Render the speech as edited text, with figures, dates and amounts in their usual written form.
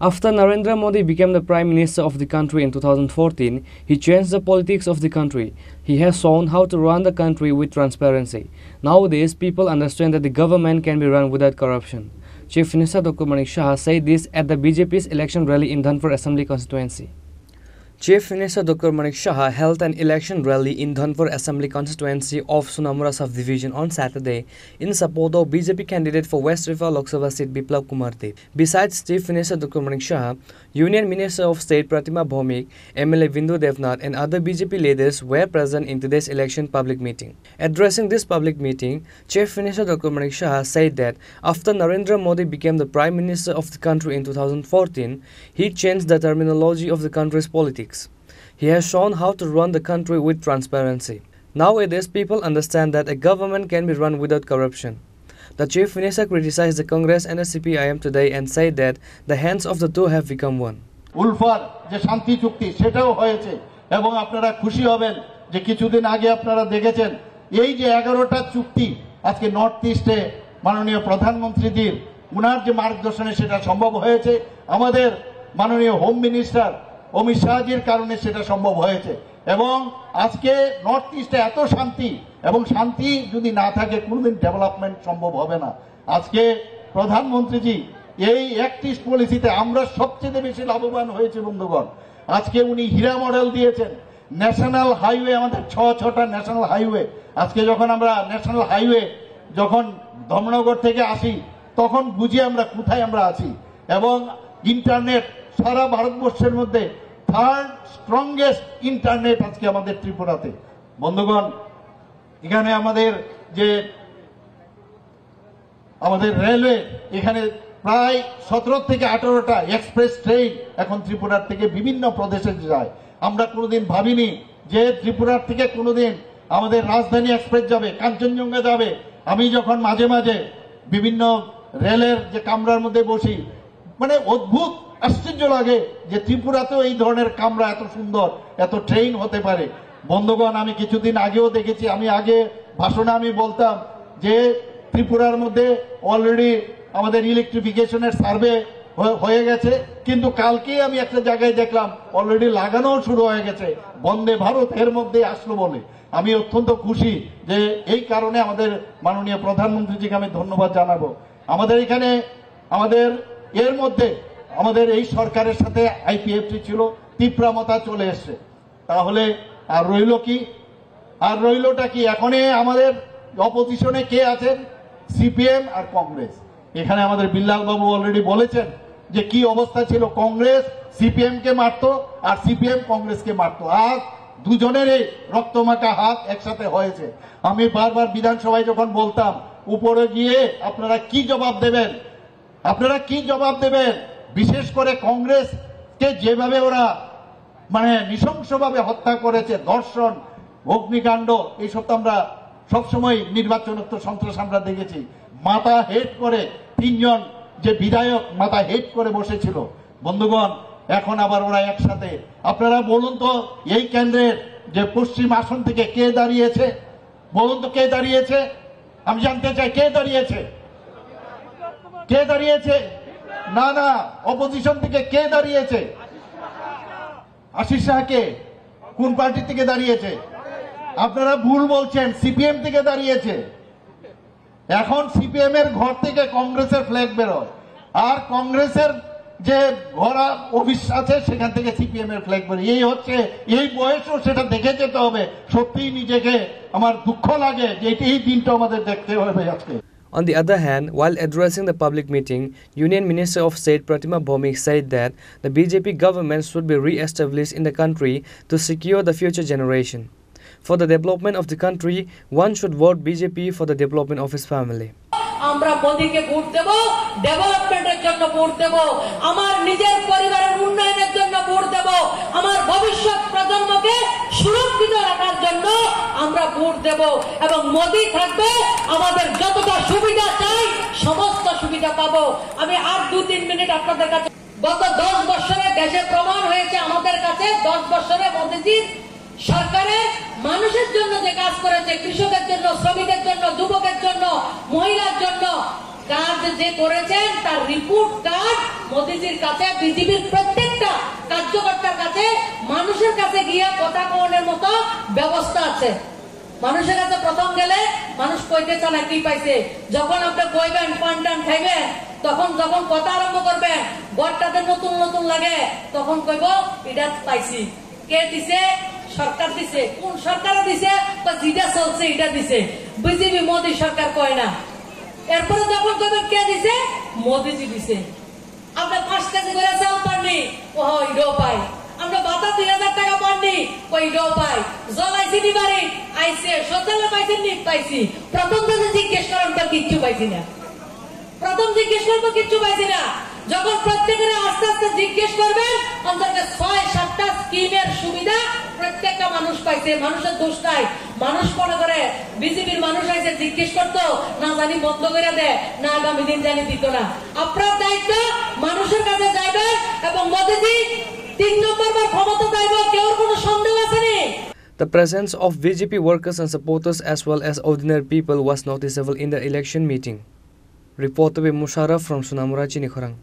After Narendra Modi became the Prime Minister of the country in 2014, he changed the politics of the country. He has shown how to run the country with transparency. Nowadays, people understand that the government can be run without corruption. Chief Minister Dr. Manik Shah said this at the BJP's election rally in Dhanpur Assembly constituency. Chief Minister Dr. Manik Shah held an election rally in Dhanpur Assembly constituency of Sunamura Subdivision on Saturday in support of BJP candidate for West River Lok Sabha seat Biplab Kumar Deb. Besides Chief Minister Dr. Manik Shah, Union Minister of State Pratima Bhaumik, MLA Bindu Devnath and other BJP leaders were present in today's election public meeting. Addressing this public meeting, Chief Minister Dr. Manik Shah said that after Narendra Modi became the Prime Minister of the country in 2014, he changed the terminology of the country's politics. He has shown how to run the country with transparency. Nowadays, people understand that a government can be run without corruption. The Chief Minister criticized the Congress and the CPIM today and said that the hands of the two have become one. উলফার যে শান্তি চুক্তি সেটাও হয়েছে এবং আপনারা খুশি হবেন যে কিছুদিন আগে আপনারা দেখেছেন এই যে 11টা চুক্তি আজকে নর্থ ইস্টে মাননীয় প্রধানমন্ত্রীদের উনার যে মার্গদর্শনে সেটা সম্ভব হয়েছে আমাদের মাননীয় হোম মিনিস্টার অমিত শাহজির কারণে সেটা সম্ভব হয়েছে এবং আজকে নর্থ ইস্টে এত শান্তি এবং শান্তি যদি না থাকে কোনোদিন ডেভেলপমেন্ট সম্ভব হবে না আজকে প্রধানমন্ত্রীজি এই অ্যাক্ট ইস্ট পলিসিতে আমরা সবচেয়ে বেশি লাভবান হয়েছে বন্ধুগণ আজকে উনি হীরা মডেল দিয়েছেন ন্যাশনাল হাইওয়ে আমাদের 6টা ন্যাশনাল হাইওয়ে আজকে যখন আমরা ন্যাশনাল হাইওয়ে যখন ধর্মনগর থেকে আসি তখন বুঝি আমরা কোথায় আমরা আছি এবং ইন্টারনেট সারা ভারতবর্ষের মধ্যে থার্ড স্ট্রংগেস্ট ইন্টারনেট আজকে আমাদের ত্রিপুরাতে বন্ধুগণ এখানে আমাদের যে আমাদের রেলওয়ে এখানে প্রায় 17 থেকে 18টা এক্সপ্রেস ট্রেন এখন ত্রিপুরার থেকে বিভিন্ন প্রদেশে যায় আমরা কোনোদিন ভাবিনি যে ত্রিপুরার থেকে কোনোদিন আমাদের রাজধানী এক্সপ্রেস যাবে কাঞ্চনজঙ্ঘা যাবে আমি যখন মাঝে মাঝে বিভিন্ন রেলের যে কামরার মধ্যে বসি মানে অদ্ভুত আশ্চর্য লাগে যে ত্রিপুরাতেও এই ধরনের কামরা এত সুন্দর এত ট্রেন হতে পারে বন্ধুগণ আমি কিছুদিন আগেও দেখেছি আমি আগে ভাষণে আমি বলতাম যে ত্রিপুরার মধ্যে অলরেডি আমাদের ইলেকট্রিফিকেশনের সার্ভে হয়ে গেছে কিন্তু কালকেই আমি একটা জায়গায় দেখলাম অলরেডি লাগানো শুরু হয়ে গেছে বন্দে ভারত এর মধ্যে আসলো বলে আমি অত্যন্ত খুশি যে এই কারণে আমাদের মাননীয় প্রধানমন্ত্রীজিকে আমি ধন্যবাদ জানাবো আমাদের এখানে আমাদের এর মধ্যে আমাদের এই সরকারের সাথে আইপিএফটি ছিল তীব্রমতা চলে এসছে তাহলে আর রইল কি আর রইলটা কি এখন আমাদের অপোজিশনে কে আছেন সিপিএম আর কংগ্রেস এখানে আমাদের বিল্লাল বাবু অলরেডি বলেছেন যে কি অবস্থা ছিল কংগ্রেস সিপিএম কে মারতো আর সিপিএম কংগ্রেসকে মারতো আজ দুজনেরই রক্তমাখা হাত একসাথে হয়েছে আমি বারবার বিধানসভায় যখন বলতাম উপরে গিয়ে আপনারা কি জবাব দেবেন বিশেষ করে কংগ্রেসকে যেভাবে ওরা মানে নৃশংসভাবে হত্যা করেছে ধর্ষণ অগ্নিকাণ্ড এইসব তো আমরা সবসময় নির্বাচনোত্তর সন্ত্রাস আমরা দেখেছি মাথা হেড করে 3 জন যে বিধায়ক মাথা হেড করে বসেছিল বন্ধুগণ এখন আবার ওরা একসাথে আপনারা বলুন তো এই কেন্দ্রের যে পশ্চিম আসন থেকে কে দাঁড়িয়েছে বলুন তো কে দাঁড়িয়েছে আমি জানতে চাই কে দাঁড়িয়েছে না না অপোজিশন থেকে কে দাঁড়িয়েছে আশিস শাহকে কোন পার্টি থেকে দাঁড়িয়েছে আপনারা ভুল বলছেন সিপিএম থেকে দাঁড়িয়েছে এখন সিপিএম এর ঘর থেকে কংগ্রেসের ফ্ল্যাগ বেরোয় আর কংগ্রেসের যে ঘোড়া অফিস আছে সেখান থেকে সিপিএম এর ফ্ল্যাগ বেরোয় এই হচ্ছে এই বয়সও সেটা দেখে যেতে হবে সত্যিই নিজেকে আমার দুঃখ লাগে যে এই দিনটা আমাদের দেখতে হবে আজকে On the other hand, while addressing the public meeting, Union Minister of State Pratima Bhaumik said that the BJP government should be re-established in the country to secure the future generation. For the development of the country, one should vote BJP for the development of his family. আমরা মোদিকে vote দেব ডেভেলপমেন্টের জন্য vote দেব আমার নিজের পরিবারের উন্নয়নের জন্য vote দেব আমার ভবিষ্যৎ প্রজন্মকে সুরক্ষিত রাখার জন্য আমরা ভোট দেব এবং মোদি থাকবে আমাদের যতটা সুবিধা চাই সমস্ত সুবিধা পাবো আমি আর 2-3 মিনিট আপনাদের কাছে গত 10 বছরে দেশে প্রমাণ হয়েছে আমাদের কাছে 10 বছরে মোদিজির সরকারের মানুষের জন্য যে কাজ করেছে কৃষকের জন্য শ্রমিকের জন্য যুবকের জন্য মহিলার জন্য কাজ যে করেছেন তার রিপোর্ট কার্ড মোদিজির কাছে, বিজেপির প্রত্যেকটা কার্যকর্তার কাছে, মানুষের কাছে গিয়ে কথা কওয়ানোর মতো ব্যবস্থা আছে। মানুষের কাছে প্রথম গেলে মানুষ কইতে চান কি পাইছে, যখন আপনি কইবেন পান টান খাইবেন, তখন যখন কথা আরম্ভ করবেন গড়টাতে নতুন নতুন লাগে, তখন কইব এটা পাইছি। কে দিছে? সরকার দিছে। কোন সরকারে দিছে? তো যেটা চলছে এটা দিছে। বিজেপি মোদী সরকার কয় না। এরপরে যখন কইবেন কে দিছে, মোদীজি দিছে। আমরা 5 কেজি করে চাল পাননি, ও এটাও পাই। আমরা বাতা 3000 টাকা পাননি, ওই এটাও পাই। জ্বলাইছি নি বাড়ি আইছে, শৌচালয় পাইছেন নি? পাইছি। প্রথম দিনে জিজ্ঞেস করার পর কিচ্ছু পাইছি না। প্রথম জিজ্ঞেস করবো কিচ্ছু পাইছি না। যখন প্রত্যেকের আস্তে আস্তে জিজ্ঞেস করবেন, অন্তত 6-7টা স্কিমের সুবিধা প্রত্যেকটা মানুষ পাইছে। মানুষের দোষ নাই। মানুষ মনে করে বিজেপির মানুষ আইসে জিজ্ঞেস করতো, না জানি বন্ধ করে দেয়, না আগামী দিন জানি দিত না। আপনার দায়িত্ব মানুষের কাছে যাইবেন এবং মোদিজি 3 নম্বর বার ক্ষমতা চাইব, কেউ কোনো সন্দেহ আছে নি? The presence of BJP workers and supporters as well as ordinary people was noticeable in the election meeting. Reporter by Musharraf from Sunamura, Chinikhorang.